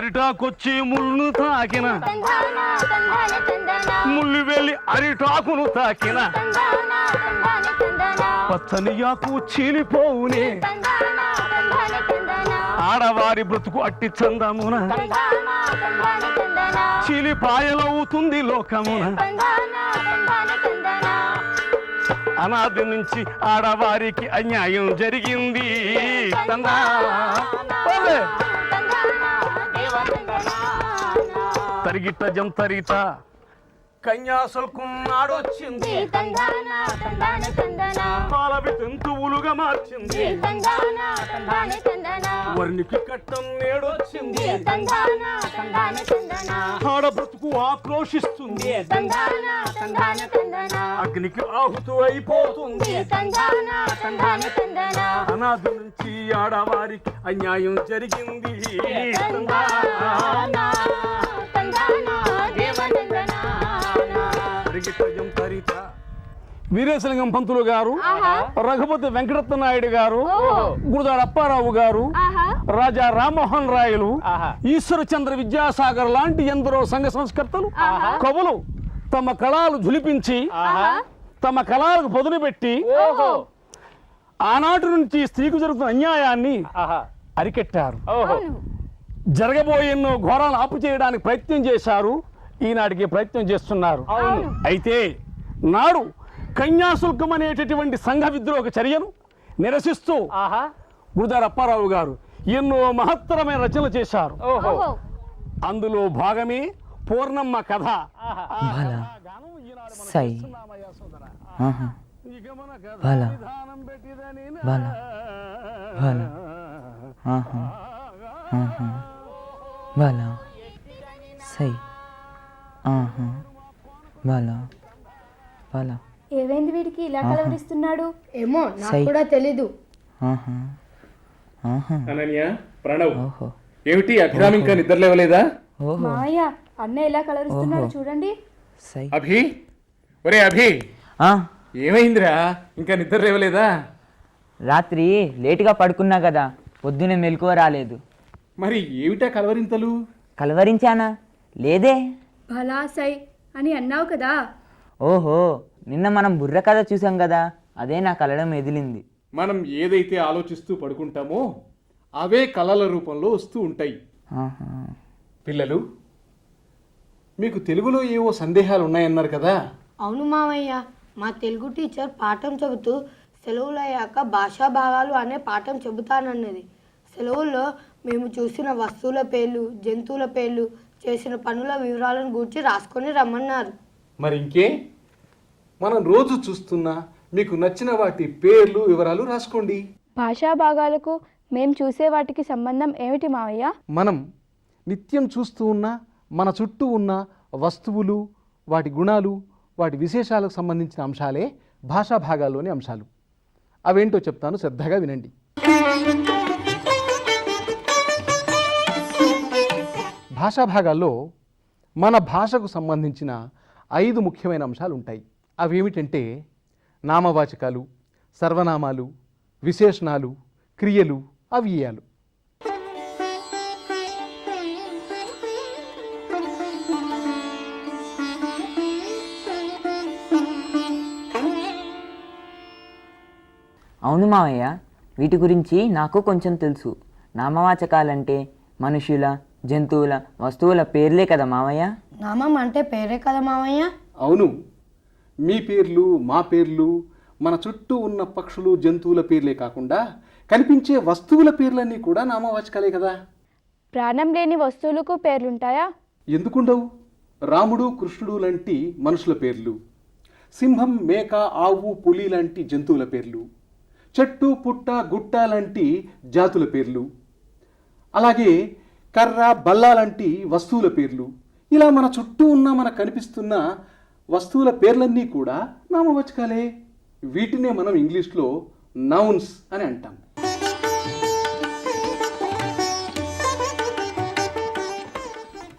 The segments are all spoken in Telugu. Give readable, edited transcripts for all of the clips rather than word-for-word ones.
అరిటాకొచ్చి ముళ్ళు తాకిన ముళ్ళు వెళ్ళి అరిటాకును తాకిన పచ్చని ఆకు చీలిపోవునే ఆడవారి బ్రతుకు అట్టి చందమున చీలిపాయలవుతుంది లోకమున అనాది నుంచి ఆడవారికి అన్యాయం జరిగింది తరిగిట జంతరిత కన్యాశుల్కున్నాడొచ్చింది పాలవి జంతువులుగా మార్చింది వర్ణికి కట్టం నేడొచ్చింది ఆడ బ్రతుకు ఆక్రోషిస్తుంది అగ్నికి ఆహుతు అయిపోతుంది అనాది నుంచి ఆడవారికి అన్యాయం జరిగింది వీరేశలింగం పంతులు గారు, రఘుపతి వెంకటరత్న నాయుడు గారు, గురుదాడ అప్పారావు గారు, రాజా రామ్మోహన్ రాయలు, ఈశ్వరచంద్ర విద్యాసాగర్ లాంటి ఎందరో సంఘ సంస్కర్తలు కవులు తమ కళలు ఝులిపించి తమ కళలకు పొదును పెట్టి ఆనాటి నుంచి స్త్రీకు జరుగుతున్న అన్యాయాన్ని అరికెట్టారు. జరగబోయే ఎన్నో ఘోరాలు ఆపు చేయడానికి ప్రయత్నం చేశారు, ఈనాటికి ప్రయత్నం చేస్తున్నారు. అయితే నాడు కన్యాశుల్కం అనేటటువంటి సంఘ విద్రోహ చర్యను నిరసిస్తూ గురుదాడ అప్పారావు గారు ఎన్నో మహత్తరమైన రచనలు చేశారు. అందులో భాగమే పూర్ణమ్మ కథ. ఏమైంది వీడికి ఇలా కలవరిస్తున్నాడు? ఏమో నాకు కూడా తెలీదు. అనన్య, ప్రణవ్, ఏమిటి అభిరామ్ ఇంకా నిద్ర లేవలేదా? మాయ అన్న ఎలా కలవరిస్తున్నాడు చూడండి. అభి, ఒరే అభి, ఏమైందిరా ఇంకా నిద్ర లేవలేదా? రాత్రి లేటుగా పడుకున్నా కదా, పొద్దునే మెలకువ రాలేదు. మరి ఏమిటా కలవరింతలు? కలవరించానా? లేదే. భలా సై అని అన్నావు కదా. ఓహో, నిన్న మనం బుర్ర కథ చూసాం కదా, అదే నా కలలో మెదిలింది. మనం ఏదైతే ఆలోచిస్తూ పడుకుంటామో అవే కళల రూపంలో వస్తూ ఉంటాయి. పిల్లలు, మీకు తెలుగులో ఏవో సందేహాలు ఉన్నాయన్నారు కదా? అవును మామయ్య, మా తెలుగు టీచర్ పాఠం చెబుతూ సెలవులు అయ్యాక భాషా భాగాలు అనే పాఠం చెబుతానన్నది. సెలవుల్లో మేము చూసిన వస్తువుల పేర్లు, జంతువుల పేర్లు, చేసిన పనుల వివరాలను గూర్చి రాసుకొని రమ్మన్నారు. మరి ఇంకే, మనం రోజు చూస్తున్నా మీకు నచ్చిన వాటి పేర్లు వివరాలు రాసుకోండి. భాషా భాగాలకు మేము చూసే వాటికి సంబంధం ఏమిటి మావయ్య? మనం నిత్యం చూస్తూ ఉన్న మన చుట్టూ ఉన్న వస్తువులు, వాటి గుణాలు, వాటి విశేషాలకు సంబంధించిన అంశాలే భాషా భాగాల్లోని అంశాలు. అవేంటో చెప్తాను, శ్రద్ధగా వినండి. భాషా భాగాల్లో మన భాషకు సంబంధించిన 5 ముఖ్యమైన అంశాలు ఉంటాయి. అవి ఏమిటంటే నామవాచకాలు, సర్వనామాలు, విశేషణాలు, క్రియలు, అవ్యయాలు. అవును మావయ్య, వీటి గురించి నాకు కొంచెం తెలుసు. నామవాచకాలంటే మనుషుల, జంతువుల, వస్తువుల పేర్లే కదా మావయ్య? నామం అంటే పేరే కదా మామయ్య? అవును, మీ పేర్లు, మా పేర్లు, మన చుట్టూ ఉన్న పక్షులు, జంతువుల పేర్లే కాకుండా కనిపించే వస్తువుల పేర్లన్నీ కూడా నామవాచకాలే కదా. ప్రాణం లేని వస్తువులకు పేర్లుంటాయా? ఎందుకుండవు? రాముడు, కృష్ణుడు లాంటి మనుషుల పేర్లు, సింహం, మేక, ఆవు, పులి లాంటి జంతువుల పేర్లు, చెట్టు, పుట్ట, గుట్ట లాంటి జాతుల పేర్లు, అలాగే కర్ర, బల్ల లాంటి వస్తువుల పేర్లు. ఇలా మన చుట్టూ ఉన్న, మనకు కనిపిస్తున్న వస్తువుల పేర్లన్నీ కూడా నామవాచకాలే. వీటినే మనం ఇంగ్లీష్లో నౌన్స్ అని అంటాం.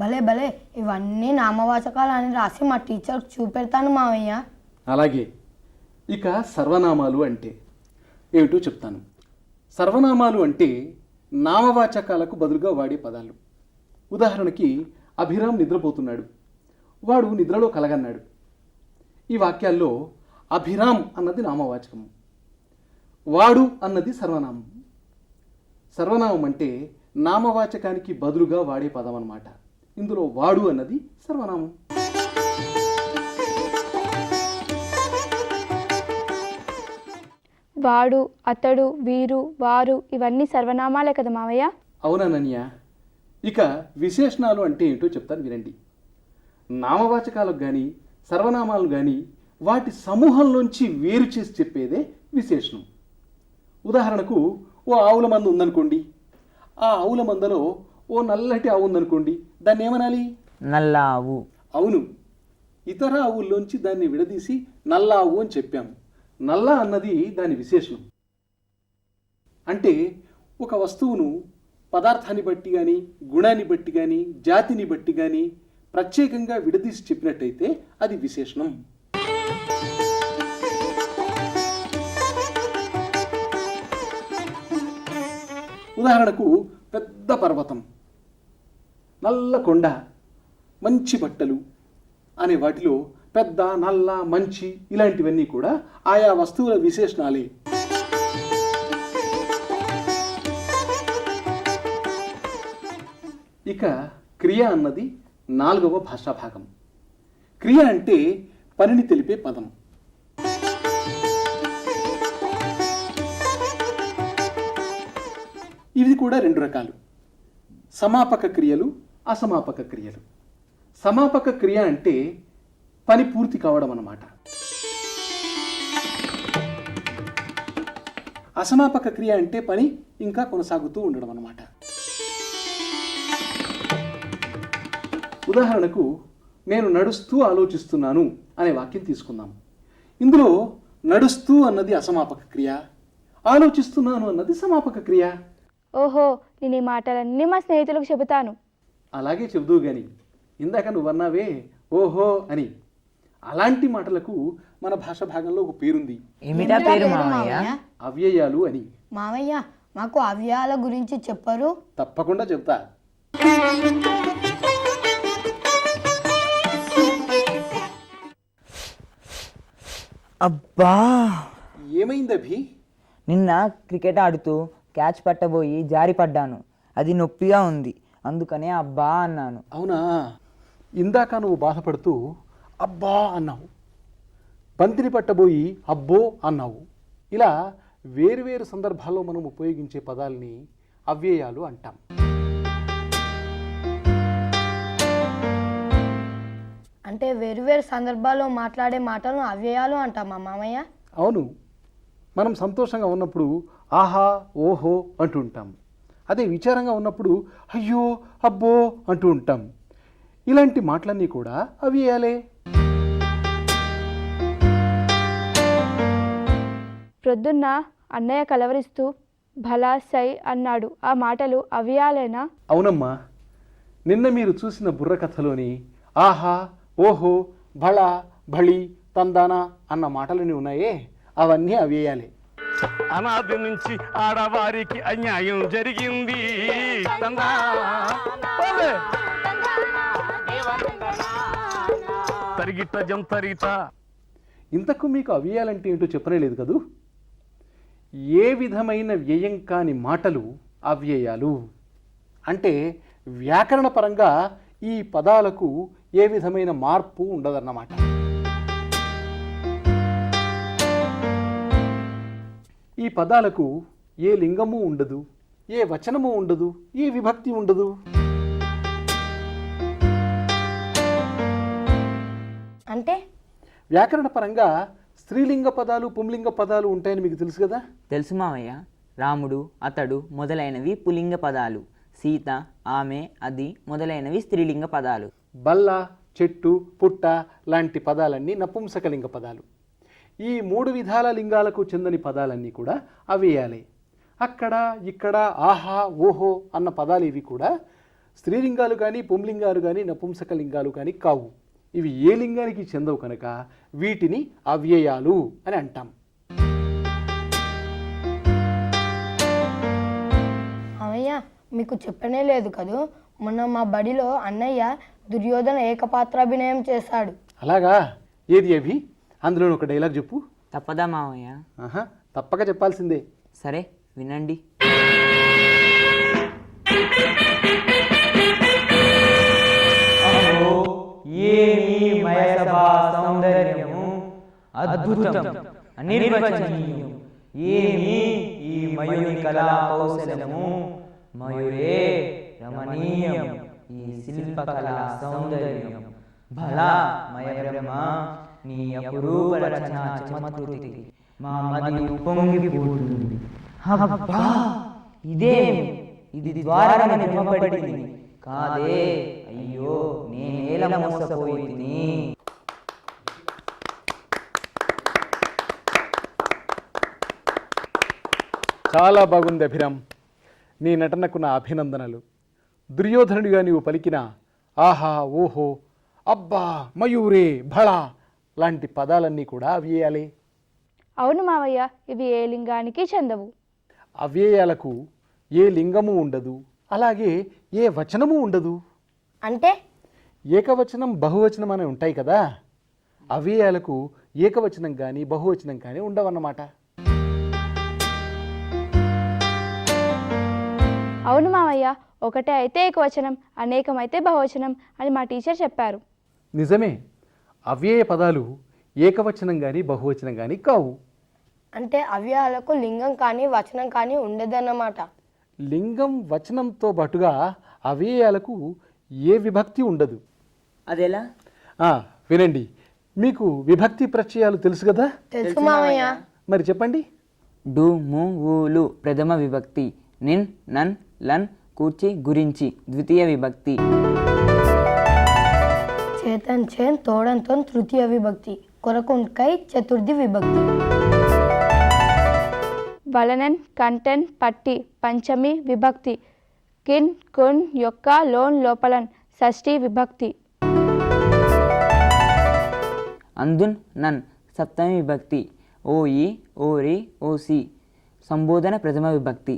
భలే భలే, ఇవన్నీ నామవాచకాలు అని రాసి మా టీచర్ చూపెడతాను మావయ్య. అలాగే ఇక సర్వనామాలు అంటే ఏమిటో చెప్తాను. సర్వనామాలు అంటే నామవాచకాలకు బదులుగా వాడే పదాలు. ఉదాహరణకి అభిరామ్ నిద్రపోతున్నాడు, వాడు నిద్రలో కలగన్నాడు. ఈ వాక్యాల్లో అభిరామ్ అన్నది నామవాచకం, వాడు అన్నది సర్వనామం. సర్వనామం అంటే నామవాచకానికి బదులుగా వాడే పదం అన్నమాట. ఇందులో వాడు అన్నది సర్వనామం. వాడు, అతడు, వీరు, వారు ఇవన్నీ సర్వనామాలే కదా మావయ్య? అవునన్నయ్య. ఇక విశేషణాలు అంటే ఏంటో చెప్తాను వినండి. నామవాచకాలకు కానీ సర్వనామాలు కానీ వాటి సమూహంలోంచి వేరు చేసి చెప్పేదే విశేషణం. ఉదాహరణకు ఓ ఆవుల మంద ఉందనుకోండి, ఆ ఆవుల మందలో ఓ నల్లటి ఆవు ఉందనుకోండి, దాన్ని ఏమనాలి? నల్ల ఆవు. అవును, ఇతర ఆవుల్లోంచి దాన్ని విడదీసి నల్ల ఆవు అని చెప్పాము. నల్ల అన్నది దాని విశేషణం. అంటే ఒక వస్తువును పదార్థాన్ని బట్టి కానీ గుణాన్ని బట్టి కానీ జాతిని బట్టి కానీ ప్రత్యేకంగా విడదీసి చెప్పినట్టయితే అది విశేషణం. ఉదాహరణకు పెద్ద పర్వతం, నల్ల కొండ, మంచి బట్టలు అనే వాటిలో పెద్ద, నల్ల, మంచి ఇలాంటివన్నీ కూడా ఆయా వస్తువుల విశేషణాలే. ఇక క్రియ అన్నది 4వ భాషా భాగం. క్రియ అంటే పనిని తెలిపే పదం. ఇవి కూడా 2 రకాలు: సమాపక క్రియలు, అసమాపక క్రియలు. సమాపక క్రియ అంటే పని పూర్తి కావడం అన్నమాట. అసమాపక క్రియ అంటే పని ఇంకా కొనసాగుతూ ఉండడం అన్నమాట. ఉదాహరణకు నేను నడుస్తూ ఆలోచిస్తున్నాను అనే వాక్యం తీసుకుందాం. ఇందులో నడుస్తూ అన్నది అసమాపక క్రియ, ఆలోచిస్తున్నాను అన్నది సమాపక క్రియ. ఓహో, నేను ఈ మాటలన్నీ మా స్నేహితులకు చెబుతాను. అలాగే చెబుదూ గాని, ఇందాక నువ్వన్నావే ఓహో అని, అలాంటి మాటలకు మన భాష భాగంలో ఒక పేరుంది. ఏమిటా పేరు మావయ్య? అవ్యయాలు అని. మావయ్య, మాకు అవ్యయాల గురించి చెప్పరు? తప్పకుండా చెప్తా. అబ్బా, ఏమైంది అభి? నిన్న క్రికెట్ ఆడుతూ క్యాచ్ పట్టబోయి జారి పడ్డాను. అది నొప్పిగా ఉంది, అందుకనే అబ్బా అన్నాను. అవునా, ఇందాక నువ్వు బాధపడుతూ అబ్బా అన్నావు, బంతిని పట్టబోయి అబ్బో అన్నావు. ఇలా వేరువేరు సందర్భాల్లో మనం ఉపయోగించే పదాలని అవ్యయాలు అంటాం. అంటే వేరువేరు సందర్భాల్లో మాట్లాడే మాటలను అవ్యయాలు అంటామా మామయ్య? అవును, మనం సంతోషంగా ఉన్నప్పుడు ఆహా ఓహో అంటూ ఉంటాం. అదే విచారంగా ఉన్నప్పుడు అయ్యో అబ్బో అంటూ ఉంటాం. ఇలాంటి మాటలన్నీ కూడా అవ్యయాలే. ప్రొద్దున్న అన్నయ్య కలవరిస్తూ భలా సై అన్నాడు. ఆ మాటలు అవ్యయాలేనా? అవునమ్మా, నిన్న మీరు చూసిన బుర్ర కథలోని ఆహా ఓహో భళ భళి తందానా అన్న మాటలని ఉన్నాయే, అవన్నీ అవ్యయాలే. అనాది నుంచి ఆడవారికి అన్యాయం జరిగింది. తరిగిట జంతరిత. ఇంతకు మీకు అవ్యయాలంటే ఏంటో చెప్పనే లేదు కదూ. ఏ విధమైన వ్యయం కాని మాటలు అవ్యయాలు. అంటే వ్యాకరణ పరంగా ఈ పదాలకు ఏ విధమైన మార్పు ఉండదన్నమాట. ఈ పదాలకు ఏ లింగము ఉండదు, ఏ వచనము ఉండదు, ఏ విభక్తి ఉండదు. అంటే వ్యాకరణ పరంగా స్త్రీలింగ పదాలు పుంలింగ పదాలు ఉంటాయని మీకు తెలుసు కదా. తెలుసు మావయ్య. రాముడు, అతడు మొదలైనవి పులింగ పదాలు. సీత, ఆమె, అది మొదలైనవి స్త్రీలింగ పదాలు. బల్ల, చెట్టు, పుట్ట లాంటి పదాలన్నీ నపుంసకలింగ పదాలు. ఈ 3 విధాల లింగాలకు చెందని పదాలన్నీ కూడా అవ్యయాలే. అక్కడ ఇక్కడ ఆహా ఓహో అన్న పదాలు ఇవి కూడా స్త్రీలింగాలు కానీ పుంలింగాలు కానీ నపుంసకలింగాలు కానీ కావు. ఇవి ఏ లింగానికి చెందవు కనుక వీటిని అవ్యయాలు అని అంటాం. మామయ్య, మీకు చెప్పనే లేదు కదూ, మొన్న మా బడిలో అన్నయ్య దుర్యోధన ఏకపాత్రాభినయం చేశాడు. అలాగా? ఏది అభి? అందులో ఒక డైలాగ్ చెప్పు. తప్పదా మావయ్య? ఆహా, తప్పక చెప్పాల్సిందే. సరే వినండి. ఏమి మయసభా సౌందర్యము అద్భుతం అనిర్వచనీయం. ఏమి ఈ మయూరి కళా కౌశలము, మయూరే రమణీయం ఈ శిల్పకళా సౌందర్యం. భలా మయ బ్రహ్మ నీ అపురూప రచనా చమత్కృతికి మా మది ఉప్పొంగిపోతుంది. అబ్బా ఇదేమి, ఇది ద్వారణ జమపడింది కాదే, అయ్యో నేనేల మోసపోయింది. చాలా బాగుంది అభిరామ్. నీ నటనకు నా అభినందనలు. దుర్యోధనుడిగా నీవు పలికిన ఆహా, ఓహో, అబ్బా, మయూరే, భళ లాంటి పదాలన్నీ కూడా అవ్యయాలే. అవును మావయ్య, ఇవి ఏ లింగానికి చెందవు. అవ్యయాలకు ఏ లింగము ఉండదు, అలాగే ఏ వచనము ఉండదు. అంటే ఏకవచనం బహువచనం అని ఉంటాయి కదా, అవ్యయాలకు ఏకవచనం కానీ బహువచనం కానీ ఉండవన్నమాట. అవును మావయ్య, ఒకటే అయితే ఏకవచనం, అనేకమైతే బహువచనం అని మా టీచర్ చెప్పారు. నిజమే, అవ్యయ పదాలు ఏకవచనం కానీ బహువచనం కానీ కావు. అంటే అవ్యయాలకు లింగం కానీ వచనం కానీ ఉండదన్నమాట. లింగం వచనంతో పాటుగా అవ్యయాలకు ఏ విభక్తి ఉండదు. అదెలా? వినండి, మీకు విభక్తి ప్రత్యయాలు తెలుసు కదా? తెలుసు మామయ్య. మరి చెప్పండి. డు, ము, ఊలు ప్రథమ విభక్తి. నిన్, నన్, లన్ కూర్చి, గురించి ద్వితీయ విభక్తి. చేతన్ చేన్ తోడంతో తృతీయ విభక్తి. కొరకుంకై చతుర్థి విభక్తి. వలనన్, కంటెన్, పట్టి పంచమి విభక్తి. కిన్, కున్, యొక్క, లోన్, లోపలన్ షష్ఠి విభక్తి. అందున్, నన్ సప్తమి విభక్తి. ఓయి, ఓరి, ఓసి సంబోధన ప్రథమ విభక్తి.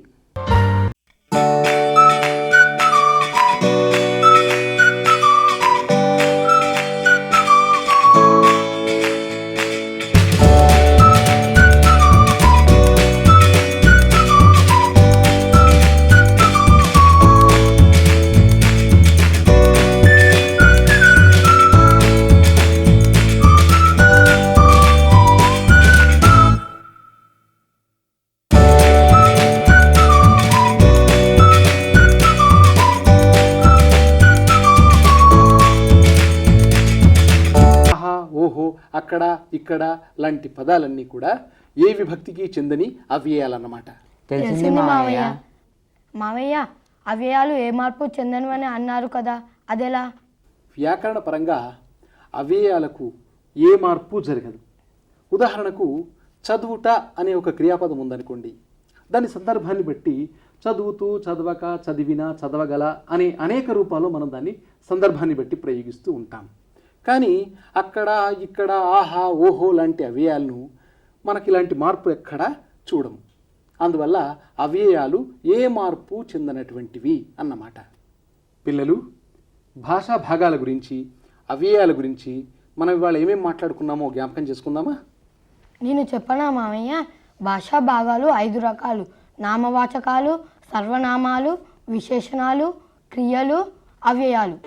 ఓహో, అక్కడ, ఇక్కడ లాంటి పదాలన్నీ కూడా ఏ విభక్తికి చెందని అవ్యయాలన్నమాట. తెలిసింది మావయ్య. మావయ్య, అవ్యయాలు ఏ మార్పు చెందనివని అన్నారు కదా, అదెలా? వ్యాకరణ పరంగా అవ్యయాలకు ఏ మార్పు జరగదు. ఉదాహరణకు చదువుట అనే ఒక క్రియాపదం ఉందనుకోండి, దాని సందర్భాన్ని బట్టి చదువుతూ, చదవక, చదివిన, చదవగల అనే అనేక రూపాల్లో మనం దాన్ని సందర్భాన్ని బట్టి ప్రయోగిస్తూ ఉంటాం. కానీ అక్కడ, ఇక్కడ, ఆహా, ఓహో లాంటి అవ్యయాలను మనకి ఇలాంటి మార్పు ఎక్కడా చూడము. అందువల్ల అవ్యయాలు ఏ మార్పు చెందనటువంటివి అన్నమాట. పిల్లలు, భాషా భాగాల గురించి, అవ్యయాల గురించి మనం ఇవాళ ఏమేమి మాట్లాడుకున్నామో జ్ఞాపకం చేసుకుందామా? నేను చెప్పనా మామయ్య? భాషా భాగాలు 5 రకాలు: నామవాచకాలు, సర్వనామాలు, విశేషణాలు, క్రియలు, అవ్యయాలు.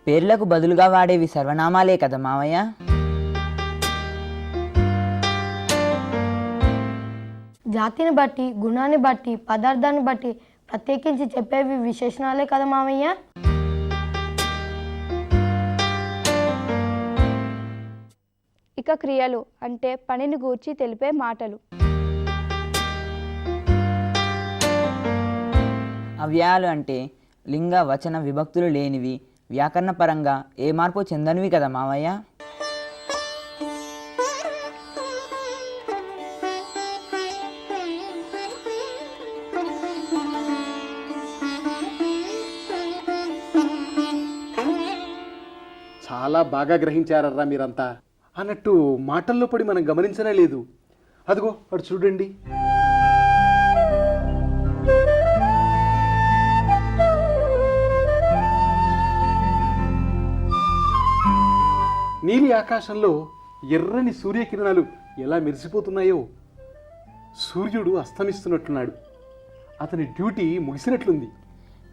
పేర్లకు బదులుగా వాడేవి సర్వనామాలే కదా మావయ్య? జాతిని బట్టి, గుణాన్ని బట్టి, పదార్థాన్ని బట్టి ప్రత్యేకించి చెప్పేవి విశేషణాలే కదా మామయ్య? ఇక క్రియలు అంటే పనిని గూర్చి తెలిపే మాటలు. అవ్యయాలు అంటే లింగ, వచన, విభక్తులు లేనివి, వ్యాకరణ పరంగా ఏ మార్పు చెందనివి కదా మావయ్య? చాలా బాగా గ్రహించారర్రా మీరంతా. అన్నట్టు మాటల్లో పడి మనం గమనించనే లేదు. అదిగో అటు చూడండి. నీలి ఆకాశంలో ఎర్రని సూర్యకిరణాలు ఎలా మెరిసిపోతున్నాయో. సూర్యుడు అస్తమిస్తున్నట్లున్నాడు. అతని డ్యూటీ ముగిసినట్లుంది.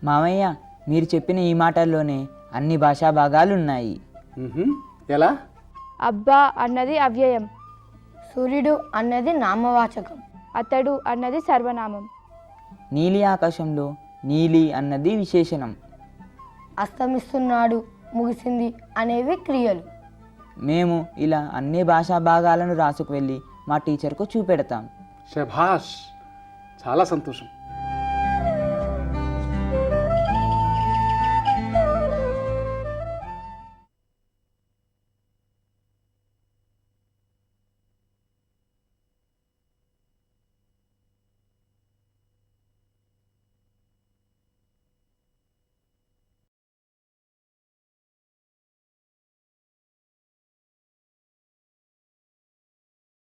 మామయ్య, మీరు చెప్పిన ఈ మాటల్లోనే అన్ని భాషా భాగాలు ఉన్నాయి. ఎలా? అబ్బా అన్నది అవ్యయం, సూర్యుడు అన్నది నామవాచకం, అతడు అన్నది సర్వనామం, నీలి ఆకాశంలో నీలి అన్నది విశేషణం, అస్తమిస్తున్నాడు, ముగిసింది అనేవి క్రియలు. మేము ఇలా అన్ని భాషా భాగాలను రాసుకు వెళ్ళి మా టీచర్కు చూపెడతాం. శభాష్, చాలా సంతోషం.